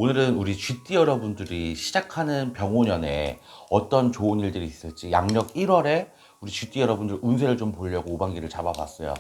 오늘은 우리 GT 여러분들이 시작하는 병오년에 어떤 좋은 일들이 있을지 양력 1월에 우리 GT 여러분들 운세를 좀 보려고 오반기를 잡아봤어요.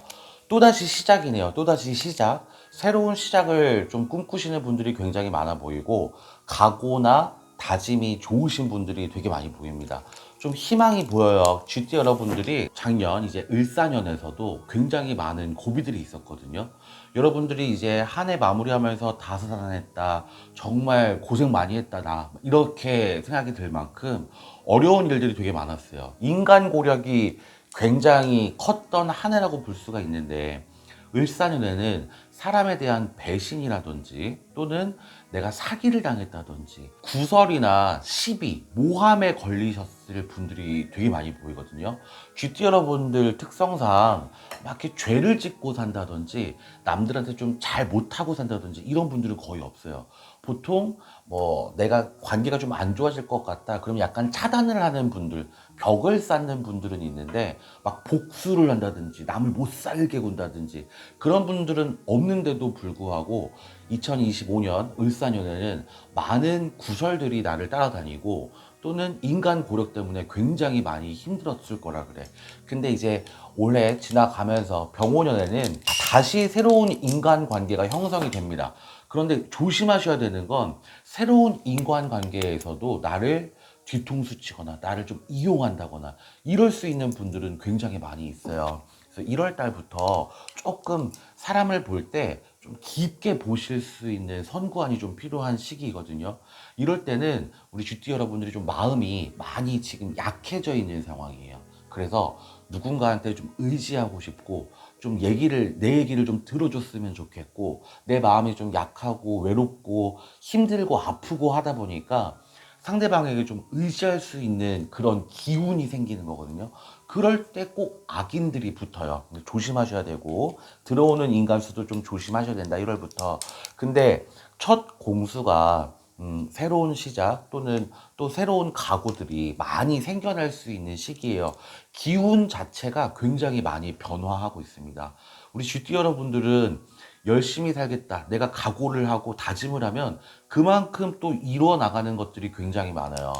또다시 시작이네요. 또다시 시작. 새로운 시작을 좀 꿈꾸시는 분들이 굉장히 많아 보이고 각오나 다짐이 좋으신 분들이 되게 많이 보입니다. 좀 희망이 보여요. GT 여러분들이 작년 이제 을사년에서도 굉장히 많은 고비들이 있었거든요. 여러분들이 이제 한 해 마무리하면서 다사다난했다, 정말 고생 많이 했다, 나 이렇게 생각이 들 만큼 어려운 일들이 되게 많았어요. 인간 고력이 굉장히 컸던 한 해라고 볼 수가 있는데, 을사년에는 사람에 대한 배신이라든지 또는 내가 사기를 당했다든지 구설이나 시비, 모함에 걸리셨을 분들이 되게 많이 보이거든요. GT 여러분들 특성상 막 이렇게 죄를 짓고 산다든지 남들한테 좀 잘 못하고 산다든지 이런 분들은 거의 없어요. 보통 뭐 내가 관계가 좀 안 좋아질 것 같다 그럼 약간 차단을 하는 분들, 벽을 쌓는 분들은 있는데 막 복수를 한다든지 남을 못 살게 군다든지 그런 분들은 없는데도 불구하고 2025년 을사년에는 많은 구설들이 나를 따라다니고 또는 인간 고력 때문에 굉장히 많이 힘들었을 거라 그래. 근데 이제 올해 지나가면서 병오년에는 다시 새로운 인간 관계가 형성이 됩니다. 그런데 조심하셔야 되는 건 새로운 인간 관계에서도 나를 뒤통수 치거나 나를 좀 이용한다거나 이럴 수 있는 분들은 굉장히 많이 있어요. 그래서 1월 달부터 조금 사람을 볼 때 좀 깊게 보실 수 있는 선구안이 좀 필요한 시기거든요. 이럴 때는 우리 GT 여러분들이 좀 마음이 많이 지금 약해져 있는 상황이에요. 그래서 누군가한테 좀 의지하고 싶고 좀 내 얘기를 좀 들어줬으면 좋겠고 내 마음이 좀 약하고 외롭고 힘들고 아프고 하다 보니까 상대방에게 좀 의지할 수 있는 그런 기운이 생기는 거거든요. 그럴 때 꼭 악인들이 붙어요. 조심하셔야 되고 들어오는 인간 수도 좀 조심하셔야 된다. 1월부터. 근데 첫 공수가 새로운 시작 또는 또 새로운 각오들이 많이 생겨날 수 있는 시기예요. 기운 자체가 굉장히 많이 변화하고 있습니다. 우리 GT 여러분들은 열심히 살겠다, 내가 각오를 하고 다짐을 하면 그만큼 또 이루어 나가는 것들이 굉장히 많아요.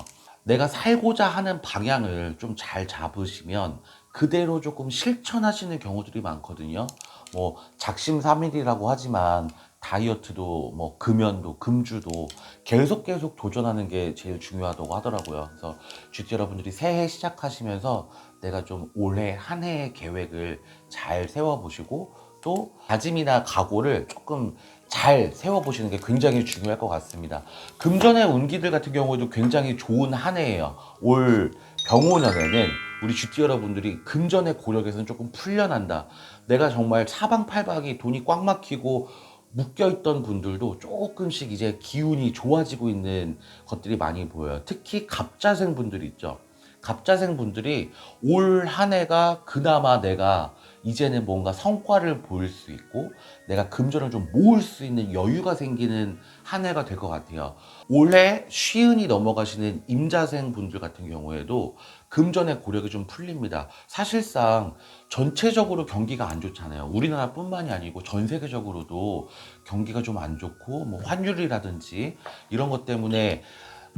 내가 살고자 하는 방향을 좀 잘 잡으시면 그대로 조금 실천하시는 경우들이 많거든요. 뭐 작심삼일이라고 하지만 다이어트도 뭐 금연도 금주도 계속 도전하는 게 제일 중요하다고 하더라고요. 그래서 GT 여러분들이 새해 시작하시면서 내가 좀 올해 한 해의 계획을 잘 세워보시고 또 다짐이나 각오를 조금 잘 세워보시는 게 굉장히 중요할 것 같습니다. 금전의 운기들 같은 경우에도 굉장히 좋은 한 해예요. 올 병오년에는 우리 GT 여러분들이 금전의 고력에서는 조금 풀려난다. 내가 정말 사방팔방이 돈이 꽉 막히고 묶여있던 분들도 조금씩 이제 기운이 좋아지고 있는 것들이 많이 보여요. 특히 갑자생 분들이 있죠. 갑자생 분들이 올 한 해가 그나마 내가 이제는 뭔가 성과를 보일 수 있고 내가 금전을 좀 모을 수 있는 여유가 생기는 한 해가 될 것 같아요. 올해 쉬운이 넘어가시는 임자생 분들 같은 경우에도 금전의 고력이 좀 풀립니다. 사실상 전체적으로 경기가 안 좋잖아요. 우리나라뿐만이 아니고 전 세계적으로도 경기가 좀 안 좋고 뭐 환율이라든지 이런 것 때문에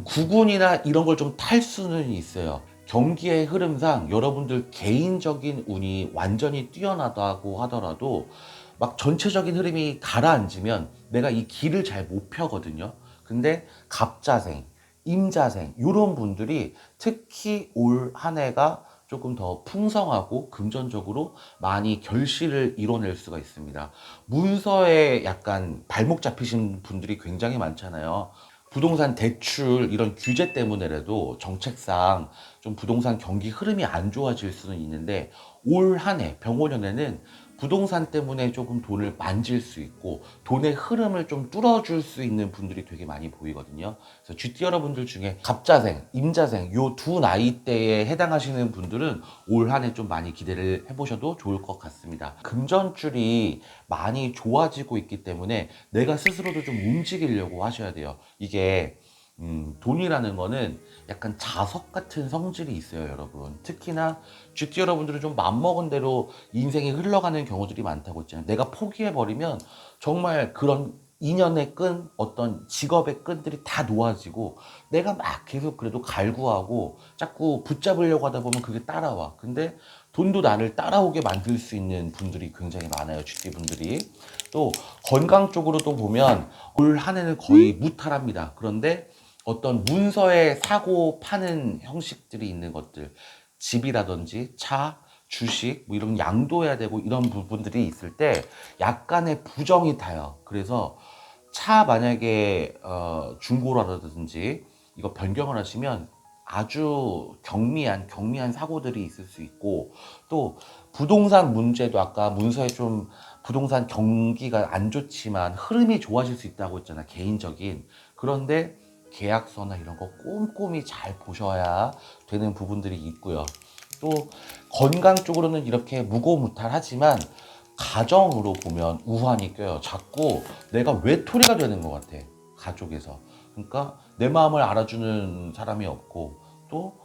구군이나 이런 걸 좀 탈 수는 있어요. 경기의 흐름상 여러분들 개인적인 운이 완전히 뛰어나다고 하더라도 막 전체적인 흐름이 가라앉으면 내가 이 길을 잘 못 펴거든요. 근데 갑자생, 임자생 이런 분들이 특히 올 한 해가 조금 더 풍성하고 금전적으로 많이 결실을 이뤄낼 수가 있습니다. 문서에 약간 발목 잡히신 분들이 굉장히 많잖아요. 부동산 대출 이런 규제 때문에라도 정책상 좀 부동산 경기 흐름이 안 좋아질 수는 있는데 올 한 해 병오년에는 부동산 때문에 조금 돈을 만질 수 있고 돈의 흐름을 좀 뚫어줄 수 있는 분들이 되게 많이 보이거든요. 그래서 GT 여러분들 중에 갑자생, 임자생 요 두 나이대에 해당하시는 분들은 올 한 해 좀 많이 기대를 해보셔도 좋을 것 같습니다. 금전줄이 많이 좋아지고 있기 때문에 내가 스스로도 좀 움직이려고 하셔야 돼요. 이게 돈이라는 거는 약간 자석 같은 성질이 있어요, 여러분. 특히나 GT 여러분들은 좀 맘먹은 대로 인생이 흘러가는 경우들이 많다고 했잖아요. 내가 포기해버리면 정말 그런 인연의 끈, 어떤 직업의 끈들이 다 놓아지고 내가 막 계속 그래도 갈구하고 자꾸 붙잡으려고 하다 보면 그게 따라와. 근데 돈도 나를 따라오게 만들 수 있는 분들이 굉장히 많아요. GT 분들이. 또 건강 쪽으로도 보면 올 한 해는 거의 무탈합니다. 그런데 어떤 문서에 사고 파는 형식들이 있는 것들, 집이라든지 차, 주식 뭐 이런 양도해야 되고 이런 부분들이 있을 때 약간의 부정이 타요. 그래서 차 만약에 중고라든지 이거 변경을 하시면 아주 경미한 사고들이 있을 수 있고, 또 부동산 문제도 아까 문서에 좀 부동산 경기가 안 좋지만 흐름이 좋아질 수 있다고 했잖아, 개인적인. 그런데 계약서나 이런 거 꼼꼼히 잘 보셔야 되는 부분들이 있고요. 또 건강 쪽으로는 이렇게 무고무탈하지만 가정으로 보면 우환이 껴요. 자꾸 내가 외톨이가 되는 것 같아, 가족에서. 그러니까 내 마음을 알아주는 사람이 없고, 또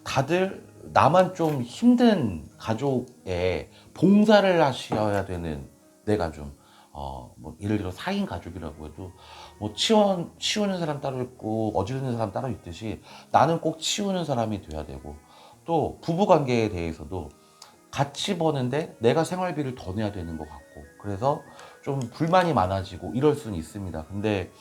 다들 나만 좀 힘든 가족에 봉사를 하셔야 되는, 내가 좀 뭐 예를 들어 4인 가족이라고 해도 뭐 치우는 사람 따로 있고 어지르는 사람 따로 있듯이 나는 꼭 치우는 사람이 돼야 되고, 또 부부 관계에 대해서도 같이 버는데 내가 생활비를 더 내야 되는 것 같고, 그래서 좀 불만이 많아지고 이럴 수는 있습니다. 근데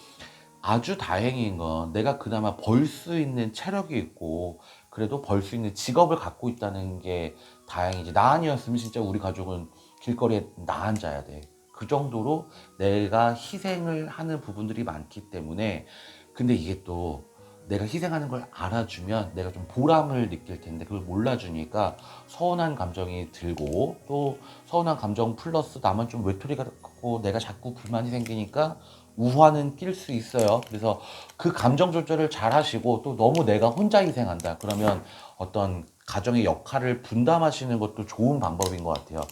아주 다행인 건 내가 그나마 벌 수 있는 체력이 있고 그래도 벌 수 있는 직업을 갖고 있다는 게 다행이지. 나 아니었으면 진짜 우리 가족은 길거리에 나앉아야 돼. 그 정도로 내가 희생을 하는 부분들이 많기 때문에. 근데 이게 또 내가 희생하는 걸 알아주면 내가 좀 보람을 느낄 텐데 그걸 몰라주니까 서운한 감정이 들고, 또 서운한 감정 플러스 나만 좀 외톨이가 되고 내가 자꾸 불만이 생기니까 우환은 낄 수 있어요. 그래서 그 감정 조절을 잘 하시고, 또 너무 내가 혼자 희생한다 그러면 어떤 가정의 역할을 분담하시는 것도 좋은 방법인 것 같아요.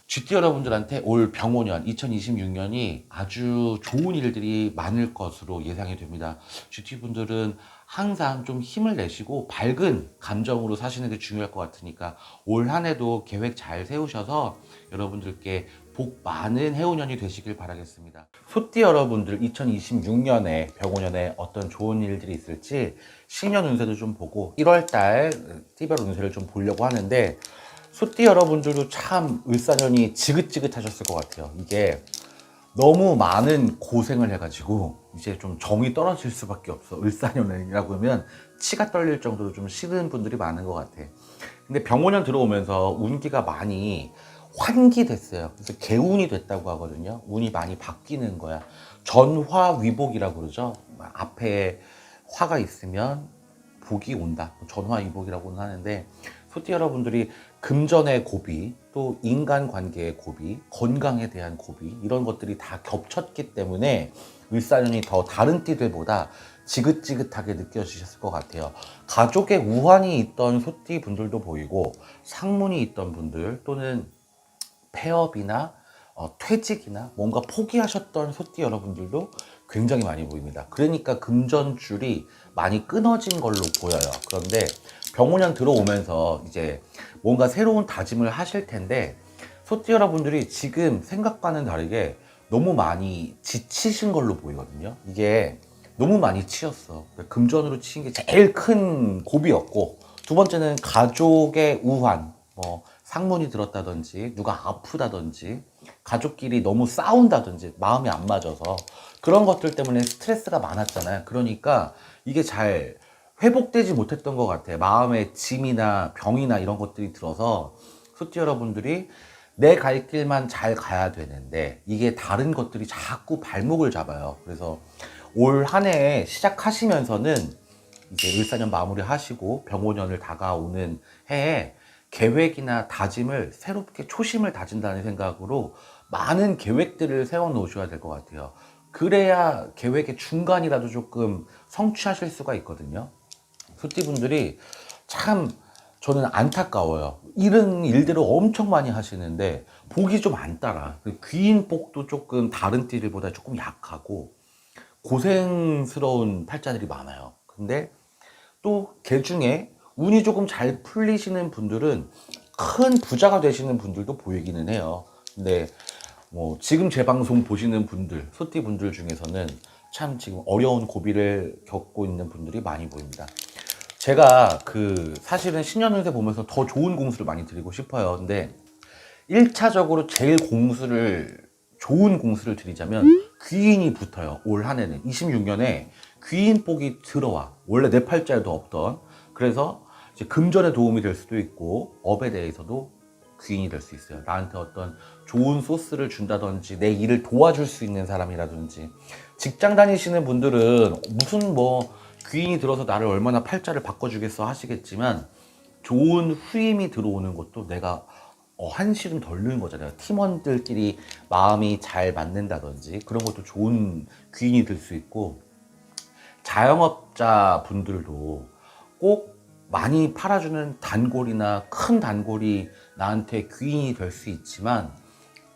GT 여러분들한테 올 병오년 2026년이 아주 좋은 일들이 많을 것으로 예상이 됩니다. GT 분들은 항상 좀 힘을 내시고 밝은 감정으로 사시는 게 중요할 것 같으니까 올 한 해도 계획 잘 세우셔서 여러분들께 복 많은 해오년이 되시길 바라겠습니다. 소띠 여러분들 2026년에 병오년에 어떤 좋은 일들이 있을지 신년 운세도 좀 보고 1월달 띠별 운세를 좀 보려고 하는데, 소띠 여러분들도 참 을사년이 지긋지긋하셨을 것 같아요. 이게 너무 많은 고생을 해가지고 이제 좀 정이 떨어질 수밖에 없어. 을사년이라고 하면 치가 떨릴 정도로 좀 싫은 분들이 많은 것 같아. 근데 병오년 들어오면서 운기가 많이 환기됐어요. 그래서 개운이 됐다고 하거든요. 운이 많이 바뀌는 거야. 전화위복이라고 그러죠. 앞에 화가 있으면 복이 온다. 전화위복이라고는 하는데, 소띠 여러분들이 금전의 고비, 또 인간관계의 고비, 건강에 대한 고비, 이런 것들이 다 겹쳤기 때문에 을사년이 더 다른 띠들보다 지긋지긋하게 느껴지셨을 것 같아요. 가족의 우환이 있던 소띠 분들도 보이고, 상문이 있던 분들, 또는 폐업이나 퇴직이나 뭔가 포기하셨던 소띠 여러분들도 굉장히 많이 보입니다. 그러니까 금전줄이 많이 끊어진 걸로 보여요. 그런데 병오년 들어오면서 이제 뭔가 새로운 다짐을 하실 텐데, 소띠 여러분들이 지금 생각과는 다르게 너무 많이 지치신 걸로 보이거든요. 이게 너무 많이 치였어. 금전으로 치인 게 제일 큰 고비였고, 두 번째는 가족의 우환, 뭐 상문이 들었다든지 누가 아프다든지 가족끼리 너무 싸운다든지 마음이 안 맞아서 그런 것들 때문에 스트레스가 많았잖아요. 그러니까 이게 잘 회복되지 못했던 것 같아요. 마음에 짐이나 병이나 이런 것들이 들어서 소띠 여러분들이 내 갈 길만 잘 가야 되는데 이게 다른 것들이 자꾸 발목을 잡아요. 그래서 올 한 해 시작하시면서는 이제 을사년 마무리 하시고 병오년을 다가오는 해에 계획이나 다짐을 새롭게 초심을 다진다는 생각으로 많은 계획들을 세워 놓으셔야 될 것 같아요. 그래야 계획의 중간이라도 조금 성취하실 수가 있거든요. 소띠분들이 참 저는 안타까워요. 이런 일들을 엄청 많이 하시는데 복이 좀 안 따라. 귀인 복도 조금 다른 띠들보다 조금 약하고 고생스러운 팔자들이 많아요. 근데 또 개 중에 운이 조금 잘 풀리시는 분들은 큰 부자가 되시는 분들도 보이기는 해요. 근데 뭐 지금 제 방송 보시는 분들, 소띠 분들 중에서는 참 지금 어려운 고비를 겪고 있는 분들이 많이 보입니다. 제가 사실은 신년운세 보면서 더 좋은 공수를 많이 드리고 싶어요. 근데 1차적으로 제일 좋은 공수를 드리자면 귀인이 붙어요. 올 한 해는 26년에 귀인복이 들어와. 원래 내 팔자에도 없던. 그래서 이제 금전에 도움이 될 수도 있고 업에 대해서도 귀인이 될 수 있어요. 나한테 어떤 좋은 소스를 준다든지 내 일을 도와줄 수 있는 사람이라든지. 직장 다니시는 분들은 무슨 귀인이 들어서 나를 얼마나 팔자를 바꿔주겠어 하시겠지만, 좋은 후임이 들어오는 것도 내가 한시름 덜 넣은 거잖아요. 팀원들끼리 마음이 잘 맞는다든지 그런 것도 좋은 귀인이 될 수 있고, 자영업자 분들도 꼭 많이 팔아주는 단골이나 큰 단골이 나한테 귀인이 될 수 있지만,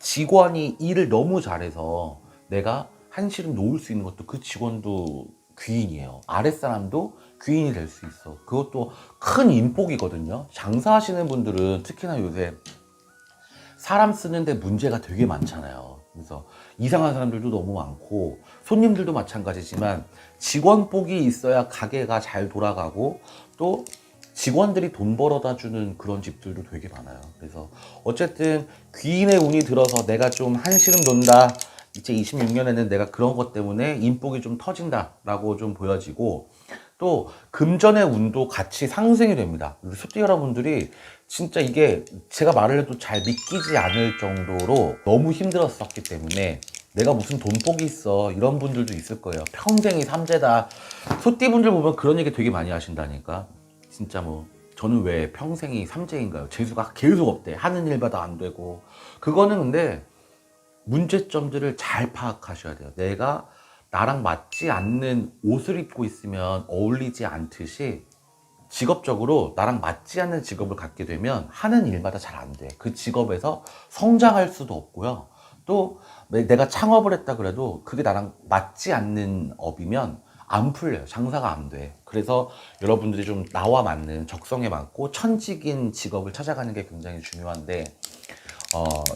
직원이 일을 너무 잘해서 내가 한시름 놓을 수 있는 것도 그 직원도 귀인이에요. 아랫사람도 귀인이 될 수 있어. 그것도 큰 인복이거든요. 장사하시는 분들은 특히나 요새 사람 쓰는데 문제가 되게 많잖아요. 그래서 이상한 사람들도 너무 많고, 손님들도 마찬가지지만 직원복이 있어야 가게가 잘 돌아가고, 또 직원들이 돈 벌어다 주는 그런 집들도 되게 많아요. 그래서 어쨌든 귀인의 운이 들어서 내가 좀 한시름 돈다, 이제 26년에는 내가 그런 것 때문에 인복이 좀 터진다 라고 좀 보여지고, 또 금전의 운도 같이 상승이 됩니다. 우리 소띠 여러분들이 진짜 이게 제가 말을 해도 잘 믿기지 않을 정도로 너무 힘들었었기 때문에, 내가 무슨 돈복이 있어 이런 분들도 있을 거예요. 평생이 삼재다. 소띠 분들 보면 그런 얘기 되게 많이 하신다니까. 진짜 저는 왜 평생이 삼재인가요? 재수가 계속 없대. 하는 일마다 안 되고. 그거는 근데 문제점들을 잘 파악하셔야 돼요. 내가 나랑 맞지 않는 옷을 입고 있으면 어울리지 않듯이, 직업적으로 나랑 맞지 않는 직업을 갖게 되면 하는 일마다 잘 안 돼. 그 직업에서 성장할 수도 없고요. 또 내가 창업을 했다 그래도 그게 나랑 맞지 않는 업이면 안 풀려요. 장사가 안 돼. 그래서 여러분들이 좀 나와 맞는, 적성에 맞고 천직인 직업을 찾아가는 게 굉장히 중요한데,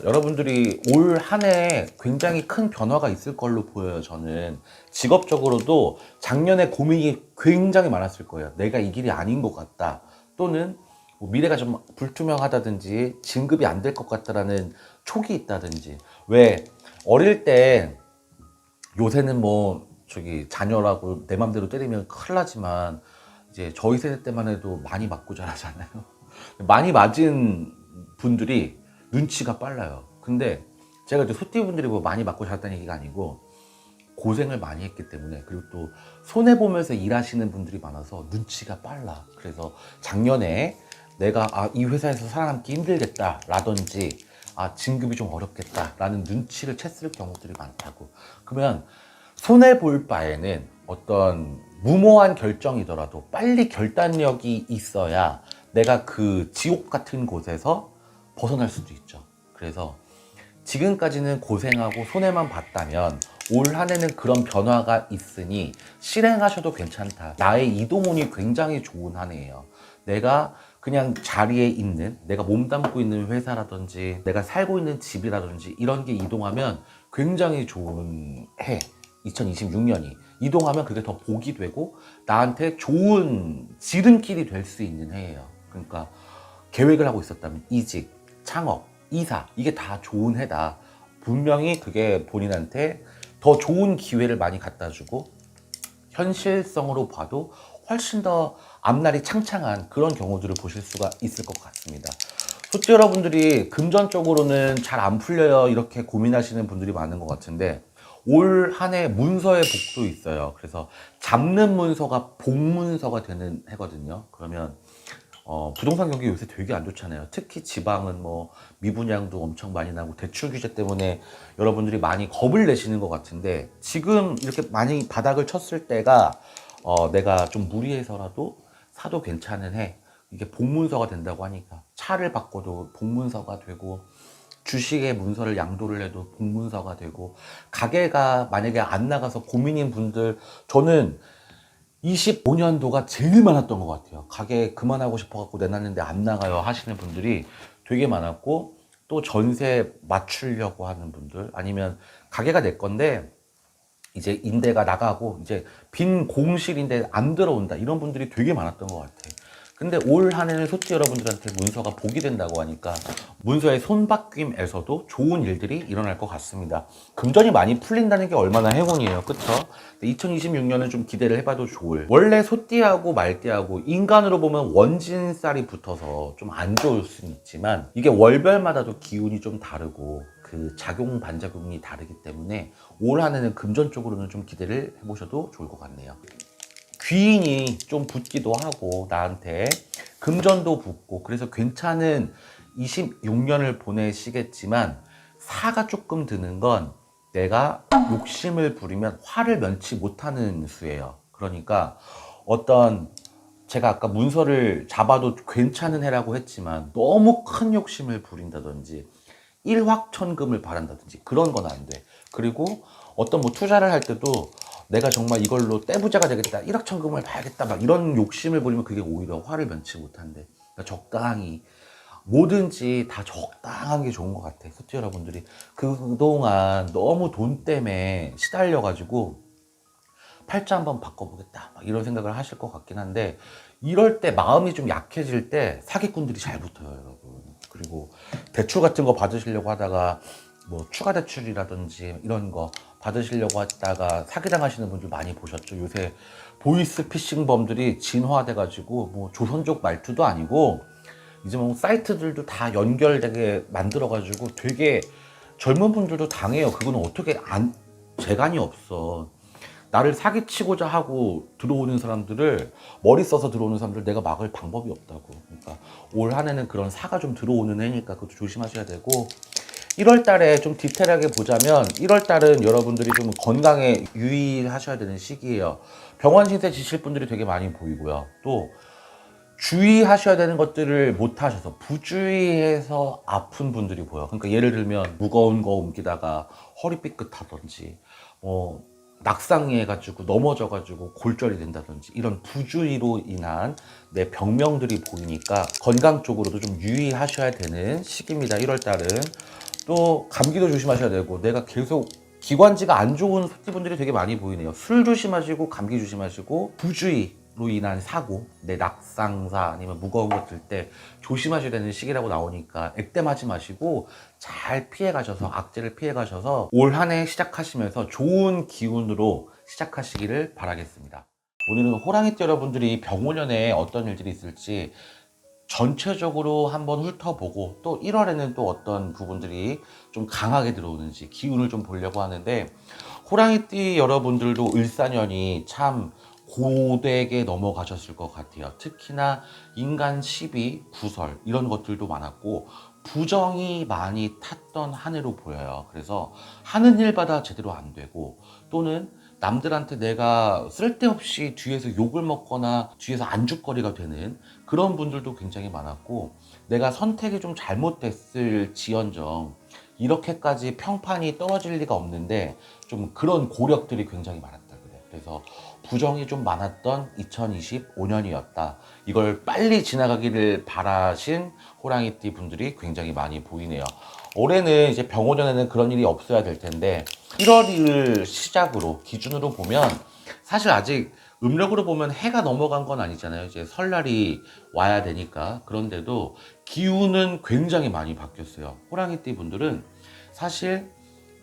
여러분들이 올 한 해 굉장히 큰 변화가 있을 걸로 보여요. 저는 직업적으로도 작년에 고민이 굉장히 많았을 거예요. 내가 이 길이 아닌 것 같다, 또는 미래가 좀 불투명하다든지 진급이 안 될 것 같다라는 촉이 있다든지. 왜 어릴 때, 요새는 자녀라고 내 맘대로 때리면 큰일 나지만, 이제 저희 세대 때만 해도 많이 맞고 자라잖아요. 많이 맞은 분들이 눈치가 빨라요. 근데 제가 이제 소띠 분들이 많이 맞고 자랐다는 얘기가 아니고, 고생을 많이 했기 때문에, 그리고 또 손해보면서 일하시는 분들이 많아서 눈치가 빨라. 그래서 작년에 내가 이 회사에서 살아남기 힘들겠다 라든지, 진급이 좀 어렵겠다 라는 눈치를 챘을 경우들이 많다고. 그러면 손해볼 바에는 어떤 무모한 결정이더라도 빨리 결단력이 있어야 내가 그 지옥 같은 곳에서 벗어날 수도 있죠. 그래서 지금까지는 고생하고 손해만 봤다면, 올 한 해는 그런 변화가 있으니 실행하셔도 괜찮다. 나의 이동운이 굉장히 좋은 한 해예요. 내가 그냥 자리에 있는, 내가 몸담고 있는 회사라든지 내가 살고 있는 집이라든지 이런 게 이동하면 굉장히 좋은 해. 2026년이 이동하면 그게 더 복이 되고 나한테 좋은 지름길이 될 수 있는 해예요. 그러니까 계획을 하고 있었다면 이직, 창업, 이사, 이게 다 좋은 해다. 분명히 그게 본인한테 더 좋은 기회를 많이 갖다 주고, 현실성으로 봐도 훨씬 더 앞날이 창창한 그런 경우들을 보실 수가 있을 것 같습니다. 소띠 여러분들이 금전적으로는 잘 안 풀려요 이렇게 고민하시는 분들이 많은 것 같은데, 올 한 해 문서의 복도 있어요. 그래서 잡는 문서가 복문서가 되는 해거든요. 그러면 부동산 경기 요새 되게 안 좋잖아요. 특히 지방은 미분양도 엄청 많이 나고 대출 규제 때문에 여러분들이 많이 겁을 내시는 것 같은데, 지금 이렇게 많이 바닥을 쳤을 때가 내가 좀 무리해서라도 사도 괜찮은 해. 이게 복문서가 된다고 하니까, 차를 바꿔도 복문서가 되고, 주식의 문서를 양도를 해도 복문서가 되고, 가게가 만약에 안 나가서 고민인 분들, 저는 25년도가 제일 많았던 것 같아요. 가게 그만하고 싶어갖고 내놨는데 안 나가요 하시는 분들이 되게 많았고, 또 전세 맞추려고 하는 분들, 아니면 가게가 내 건데 이제 임대가 나가고 이제 빈 공실인데 안 들어온다, 이런 분들이 되게 많았던 것 같아. 근데 올 한 해는 소띠 여러분들한테 문서가 복이 된다고 하니까 문서의 손바뀜에서도 좋은 일들이 일어날 것 같습니다. 금전이 많이 풀린다는 게 얼마나 행운이에요, 그쵸? 2026년은 좀 기대를 해봐도 좋을. 원래 소띠하고 말띠하고 인간으로 보면 원진살이 붙어서 좀 안 좋을 수는 있지만 이게 월별마다도 기운이 좀 다르고 그 작용 반작용이 다르기 때문에 올 한 해는 금전 쪽으로는 좀 기대를 해보셔도 좋을 것 같네요. 귀인이 좀 붙기도 하고 나한테 금전도 붙고 그래서 괜찮은 26년을 보내시겠지만, 사가 조금 드는 건 내가 욕심을 부리면 화를 면치 못하는 수예요. 그러니까 어떤, 제가 아까 문서를 잡아도 괜찮은 해라고 했지만 너무 큰 욕심을 부린다든지 일확천금을 바란다든지 그런 건 안 돼. 그리고 어떤 뭐 투자를 할 때도 내가 정말 이걸로 떼부자가 되겠다, 일확천금을 봐야겠다, 막 이런 욕심을 부리면 그게 오히려 화를 면치 못한대. 그러니까 적당히 뭐든지 다 적당한 게 좋은 것 같아. 소띠 여러분들이 그동안 너무 돈 때문에 시달려가지고 팔자 한번 바꿔보겠다, 막 이런 생각을 하실 것 같긴 한데, 이럴 때 마음이 좀 약해질 때 사기꾼들이 잘 붙어요, 여러분. 그리고 대출 같은 거 받으시려고 하다가 뭐 추가 대출이라든지 이런 거 받으시려고 하다가 사기당하시는 분들 많이 보셨죠? 요새 보이스피싱범들이 진화돼가지고 뭐 조선족 말투도 아니고 이제 뭐 사이트들도 다 연결되게 만들어가지고 되게 젊은 분들도 당해요. 그거는 어떻게 안, 재간이 없어. 나를 사기치고자 하고 들어오는 사람들을, 머리 써서 들어오는 사람들 내가 막을 방법이 없다고. 그러니까 올 한 해는 그런 사가 좀 들어오는 해니까 그것도 조심하셔야 되고, 1월 달에 좀 디테일하게 보자면 1월 달은 여러분들이 좀 건강에 유의하셔야 되는 시기예요. 병원 신세 지실 분들이 되게 많이 보이고요. 또 주의하셔야 되는 것들을 못 하셔서 부주의해서 아픈 분들이 보여. 그러니까 예를 들면 무거운 거 옮기다가 허리 삐끗하던지, 낙상해가지고 넘어져가지고 골절이 된다든지 이런 부주의로 인한 내 병명들이 보이니까 건강 쪽으로도 좀 유의하셔야 되는 시기입니다. 1월 달은. 또 감기도 조심하셔야 되고, 내가 계속 기관지가 안 좋은 소띠분들이 되게 많이 보이네요. 술 조심하시고 감기 조심하시고 부주의로 인한 사고, 내 낙상사 아니면 무거운 거 들 때 조심하셔야 되는 시기라고 나오니까 액땜하지 마시고 잘 피해 가셔서, 악재를 피해 가셔서 올 한 해 시작하시면서 좋은 기운으로 시작하시기를 바라겠습니다. 오늘은 호랑이띠 여러분들이 병오년에 어떤 일들이 있을지 전체적으로 한번 훑어보고, 또 1월에는 또 어떤 부분들이 좀 강하게 들어오는지 기운을 좀 보려고 하는데, 호랑이띠 여러분들도 을사년이 참 고되게 넘어가셨을 것 같아요. 특히나 인간 시비, 구설 이런 것들도 많았고 부정이 많이 탔던 한 해로 보여요. 그래서 하는 일마다 제대로 안 되고, 또는 남들한테 내가 쓸데없이 뒤에서 욕을 먹거나 뒤에서 안주거리가 되는 그런 분들도 굉장히 많았고, 내가 선택이 좀 잘못됐을 지언정 이렇게까지 평판이 떨어질 리가 없는데 좀 그런 고력들이 굉장히 많았다 그래. 그래서 부정이 좀 많았던 2025년이었다. 이걸 빨리 지나가기를 바라신 호랑이띠 분들이 굉장히 많이 보이네요. 올해는 이제 병오년에는 그런 일이 없어야 될 텐데 1월을 시작으로 기준으로 보면 사실 아직 음력으로 보면 해가 넘어간 건 아니잖아요. 이제 설날이 와야 되니까. 그런데도 기운은 굉장히 많이 바뀌었어요. 호랑이띠 분들은 사실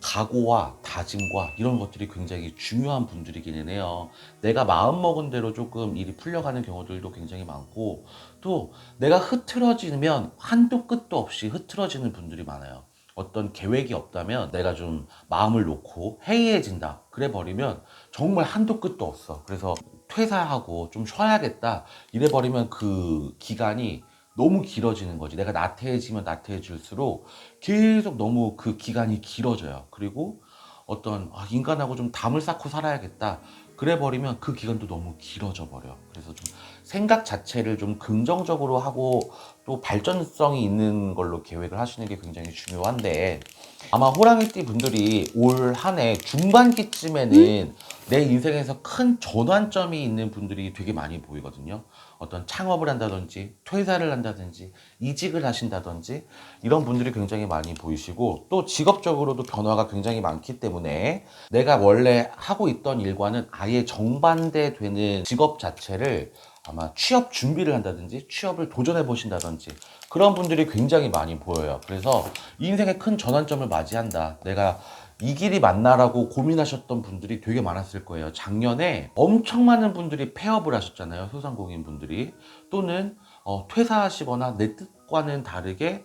각오와 다짐과 이런 것들이 굉장히 중요한 분들이기는 해요. 내가 마음먹은 대로 조금 일이 풀려가는 경우들도 굉장히 많고, 또 내가 흐트러지면 한도 끝도 없이 흐트러지는 분들이 많아요. 어떤 계획이 없다면 내가 좀 마음을 놓고 해이해진다 그래 버리면 정말 한도 끝도 없어. 그래서 퇴사하고 좀 쉬어야겠다 이래 버리면 그 기간이 너무 길어지는 거지. 내가 나태해지면 나태해질수록 계속 너무 그 기간이 길어져요. 그리고 어떤 인간하고 좀 담을 쌓고 살아야겠다 그래 버리면 그 기간도 너무 길어져 버려. 그래서 좀 생각 자체를 좀 긍정적으로 하고 또 발전성이 있는 걸로 계획을 하시는 게 굉장히 중요한데, 아마 호랑이띠 분들이 올 한 해 중반기쯤에는 내 인생에서 큰 전환점이 있는 분들이 되게 많이 보이거든요. 어떤 창업을 한다든지 퇴사를 한다든지 이직을 하신다든지 이런 분들이 굉장히 많이 보이시고, 또 직업적으로도 변화가 굉장히 많기 때문에 내가 원래 하고 있던 일과는 아예 정반대 되는 직업 자체를 아마 취업 준비를 한다든지 취업을 도전해 보신다든지 그런 분들이 굉장히 많이 보여요. 그래서 인생의 큰 전환점을 맞이한다, 내가 이 길이 맞나라고 고민하셨던 분들이 되게 많았을 거예요. 작년에 엄청 많은 분들이 폐업을 하셨잖아요. 소상공인 분들이. 또는 퇴사하시거나 내 뜻과는 다르게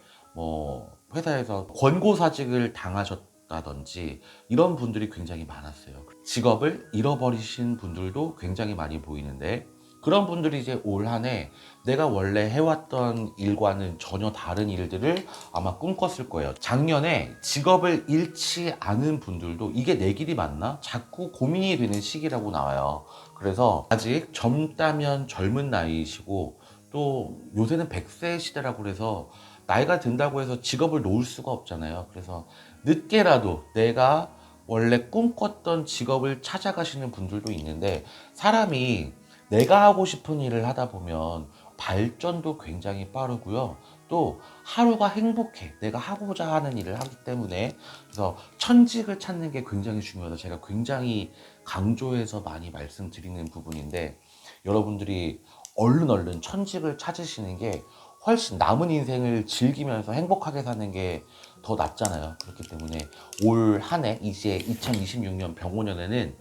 회사에서 권고사직을 당하셨다든지 이런 분들이 굉장히 많았어요. 직업을 잃어버리신 분들도 굉장히 많이 보이는데, 그런 분들이 이제 올 한 해 내가 원래 해왔던 일과는 전혀 다른 일들을 아마 꿈꿨을 거예요. 작년에 직업을 잃지 않은 분들도 이게 내 길이 맞나? 자꾸 고민이 되는 시기라고 나와요. 그래서 아직 젊다면 젊은 나이이시고, 또 요새는 100세 시대라고 그래서 나이가 든다고 해서 직업을 놓을 수가 없잖아요. 그래서 늦게라도 내가 원래 꿈꿨던 직업을 찾아가시는 분들도 있는데, 사람이 내가 하고 싶은 일을 하다 보면 발전도 굉장히 빠르고요. 또 하루가 행복해. 내가 하고자 하는 일을 하기 때문에. 그래서 천직을 찾는 게 굉장히 중요하다. 제가 굉장히 강조해서 많이 말씀드리는 부분인데, 여러분들이 얼른 천직을 찾으시는 게 훨씬 남은 인생을 즐기면서 행복하게 사는 게 더 낫잖아요. 그렇기 때문에 올 한 해, 이제 2026년 병오년에는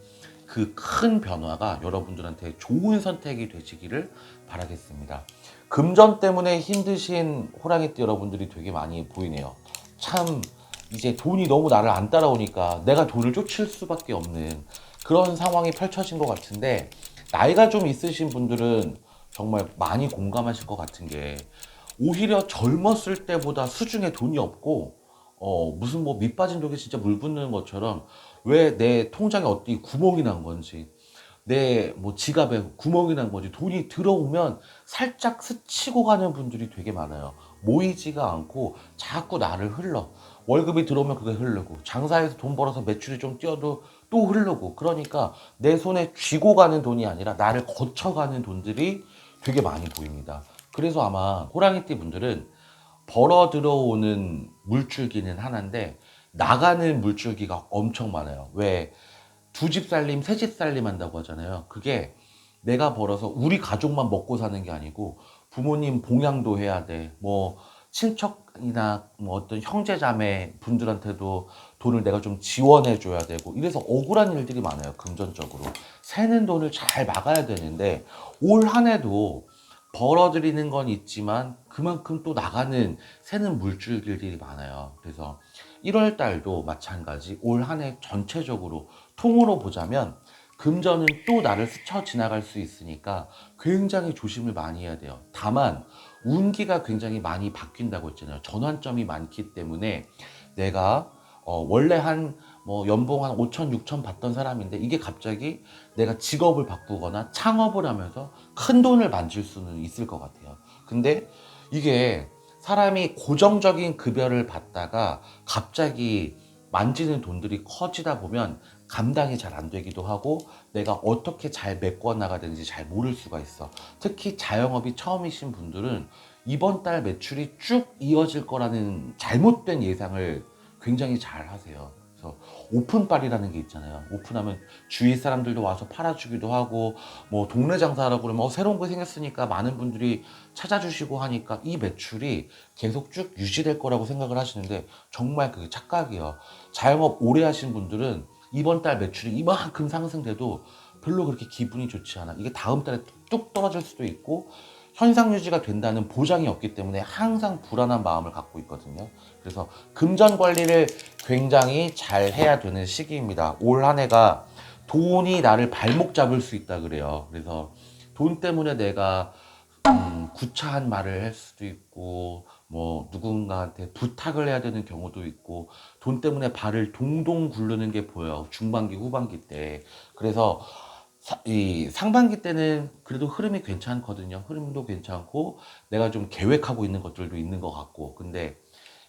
그 큰 변화가 여러분들한테 좋은 선택이 되시기를 바라겠습니다. 금전 때문에 힘드신 호랑이띠 여러분들이 되게 많이 보이네요. 참, 이제 돈이 너무 나를 안 따라오니까 내가 돈을 쫓을 수밖에 없는 그런 상황이 펼쳐진 것 같은데, 나이가 좀 있으신 분들은 정말 많이 공감하실 것 같은 게, 오히려 젊었을 때보다 수중에 돈이 없고 무슨 밑 빠진 독에 진짜 물 붓는 것처럼 왜 내 통장에 어디 구멍이 난 건지, 내 지갑에 구멍이 난 건지, 돈이 들어오면 살짝 스치고 가는 분들이 되게 많아요. 모이지가 않고 자꾸 나를 흘러. 월급이 들어오면 그게 흐르고, 장사해서 돈 벌어서 매출이 좀 뛰어도 또 흐르고, 그러니까 내 손에 쥐고 가는 돈이 아니라 나를 거쳐가는 돈들이 되게 많이 보입니다. 그래서 아마 호랑이띠 분들은 벌어 들어오는 물줄기는 하나인데 나가는 물줄기가 엄청 많아요. 왜 두 집 살림, 세 집 살림 한다고 하잖아요. 그게 내가 벌어서 우리 가족만 먹고 사는 게 아니고 부모님 봉양도 해야 돼. 친척이나 어떤 형제 자매 분들한테도 돈을 내가 좀 지원해 줘야 되고, 이래서 억울한 일들이 많아요. 금전적으로 새는 돈을 잘 막아야 되는데, 올 한 해도 벌어들이는 건 있지만 그만큼 또 나가는 새는 물줄기들이 많아요. 그래서 1월 달도 마찬가지 올 한 해 전체적으로 통으로 보자면 금전은 또 나를 스쳐 지나갈 수 있으니까 굉장히 조심을 많이 해야 돼요. 다만 운기가 굉장히 많이 바뀐다고 했잖아요. 전환점이 많기 때문에 내가 원래 연봉 한 5천, 6천 받던 사람인데 이게 갑자기 내가 직업을 바꾸거나 창업을 하면서 큰 돈을 만질 수는 있을 것 같아요. 근데 이게 사람이 고정적인 급여를 받다가 갑자기 만지는 돈들이 커지다 보면 감당이 잘 안 되기도 하고, 내가 어떻게 잘 메꿔나가야 되는지 잘 모를 수가 있어. 특히 자영업이 처음이신 분들은 이번 달 매출이 쭉 이어질 거라는 잘못된 예상을 굉장히 잘 하세요. 그래서 오픈빨이라는 게 있잖아요. 오픈하면 주위 사람들도 와서 팔아주기도 하고, 동네 장사하라고 그러면 새로운 거 생겼으니까 많은 분들이 찾아주시고 하니까 이 매출이 계속 쭉 유지될 거라고 생각을 하시는데 정말 그게 착각이에요. 자영업 오래 하신 분들은 이번 달 매출이 이만큼 상승돼도 별로 그렇게 기분이 좋지 않아. 이게 다음 달에 뚝 떨어질 수도 있고 현상 유지가 된다는 보장이 없기 때문에 항상 불안한 마음을 갖고 있거든요. 그래서 금전 관리를 굉장히 잘 해야 되는 시기입니다. 올 한 해가 돈이 나를 발목 잡을 수 있다 그래요. 그래서 돈 때문에 내가 구차한 말을 할 수도 있고, 누군가한테 부탁을 해야 되는 경우도 있고, 돈 때문에 발을 동동 굴르는 게 보여요. 중반기, 후반기 때. 그래서 이 상반기 때는 그래도 흐름이 괜찮거든요. 흐름도 괜찮고 내가 좀 계획하고 있는 것들도 있는 것 같고. 근데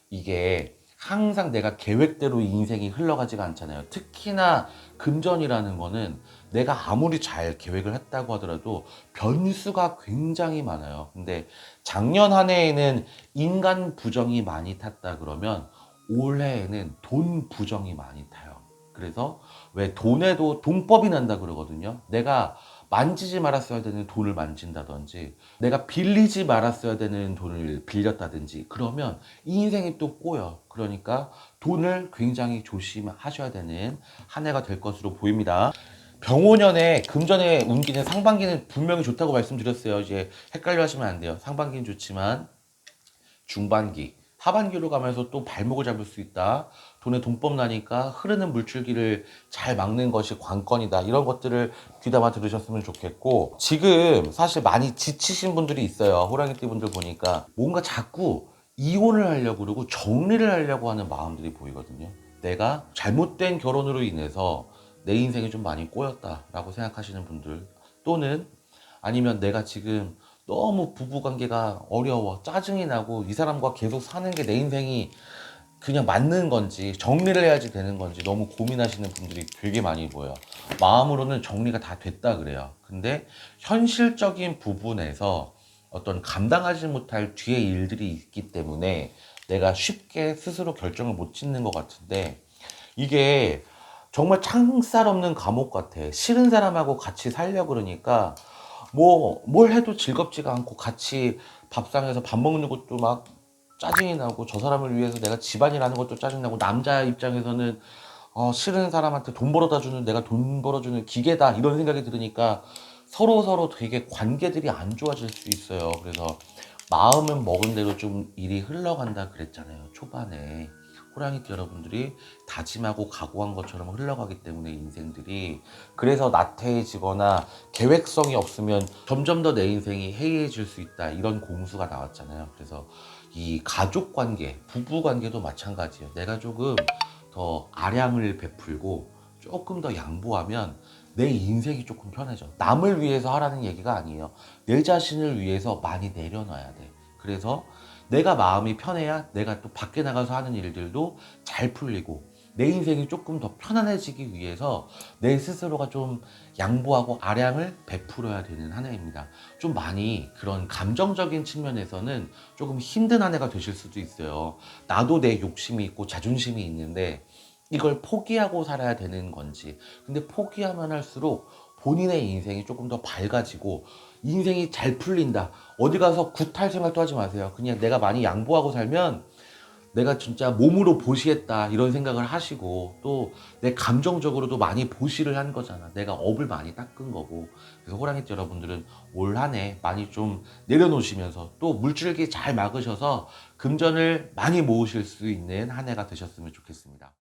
이게 항상 내가 계획대로 인생이 흘러가지가 않잖아요. 특히나 금전이라는 거는 내가 아무리 잘 계획을 했다고 하더라도 변수가 굉장히 많아요. 근데 작년 한 해에는 인간 부정이 많이 탔다 그러면 올해에는 돈 부정이 많이 타요. 그래서 왜 돈에도 돈법이 난다 그러거든요. 내가 만지지 말았어야 되는 돈을 만진다든지 내가 빌리지 말았어야 되는 돈을 빌렸다든지 그러면 이 인생이 또 꼬여. 그러니까 돈을 굉장히 조심하셔야 되는 한 해가 될 것으로 보입니다. 병오년에 금전의 운기는 상반기는 분명히 좋다고 말씀드렸어요. 이제 헷갈려 하시면 안 돼요. 상반기는 좋지만 중반기, 하반기로 가면서 또 발목을 잡을 수 있다. 돈에 돈법 나니까 흐르는 물줄기를 잘 막는 것이 관건이다. 이런 것들을 귀담아 들으셨으면 좋겠고, 지금 사실 많이 지치신 분들이 있어요. 호랑이띠 분들 보니까 뭔가 자꾸 이혼을 하려고 그러고 정리를 하려고 하는 마음들이 보이거든요. 내가 잘못된 결혼으로 인해서 내 인생이 좀 많이 꼬였다라고 생각하시는 분들, 또는 아니면 내가 지금 너무 부부관계가 어려워 짜증이 나고 이 사람과 계속 사는 게 내 인생이 그냥 맞는 건지 정리를 해야지 되는 건지 너무 고민하시는 분들이 되게 많이 보여요. 마음으로는 정리가 다 됐다 그래요. 근데 현실적인 부분에서 어떤 감당하지 못할 뒤에 일들이 있기 때문에 내가 쉽게 스스로 결정을 못 짓는 것 같은데, 이게 정말 창살 없는 감옥 같아. 싫은 사람하고 같이 살려 그러니까 뭐 뭘 해도 즐겁지가 않고, 같이 밥상에서 밥 먹는 것도 막 짜증이 나고, 저 사람을 위해서 내가 집안일 하는 것도 짜증나고, 남자 입장에서는 싫은 사람한테 돈 벌어다 주는 내가 돈 벌어주는 기계다 이런 생각이 들으니까 서로 되게 관계들이 안 좋아질 수 있어요. 그래서 마음은 먹은 대로 좀 일이 흘러간다 그랬잖아요, 초반에. 호랑이띠 여러분들이 다짐하고 각오한 것처럼 흘러가기 때문에 인생들이, 그래서 나태해지거나 계획성이 없으면 점점 더 내 인생이 해이해질 수 있다, 이런 공수가 나왔잖아요. 그래서 이 가족 관계, 부부 관계도 마찬가지예요. 내가 조금 더 아량을 베풀고 조금 더 양보하면 내 인생이 조금 편해져. 남을 위해서 하라는 얘기가 아니에요. 내 자신을 위해서 많이 내려놔야 돼. 그래서 내가 마음이 편해야 내가 또 밖에 나가서 하는 일들도 잘 풀리고, 내 인생이 조금 더 편안해지기 위해서 내 스스로가 좀 양보하고 아량을 베풀어야 되는 한 해입니다. 좀 많이 그런 감정적인 측면에서는 조금 힘든 한 해가 되실 수도 있어요. 나도 내 욕심이 있고 자존심이 있는데 이걸 포기하고 살아야 되는 건지. 근데 포기하면 할수록 본인의 인생이 조금 더 밝아지고 인생이 잘 풀린다. 어디 가서 굿할 생각도 하지 마세요. 그냥 내가 많이 양보하고 살면 내가 진짜 몸으로 보시했다 이런 생각을 하시고, 또 내 감정적으로도 많이 보시를 한 거잖아. 내가 업을 많이 닦은 거고. 그래서 호랑이띠 여러분들은 올 한 해 많이 좀 내려놓으시면서 또 물줄기 잘 막으셔서 금전을 많이 모으실 수 있는 한 해가 되셨으면 좋겠습니다.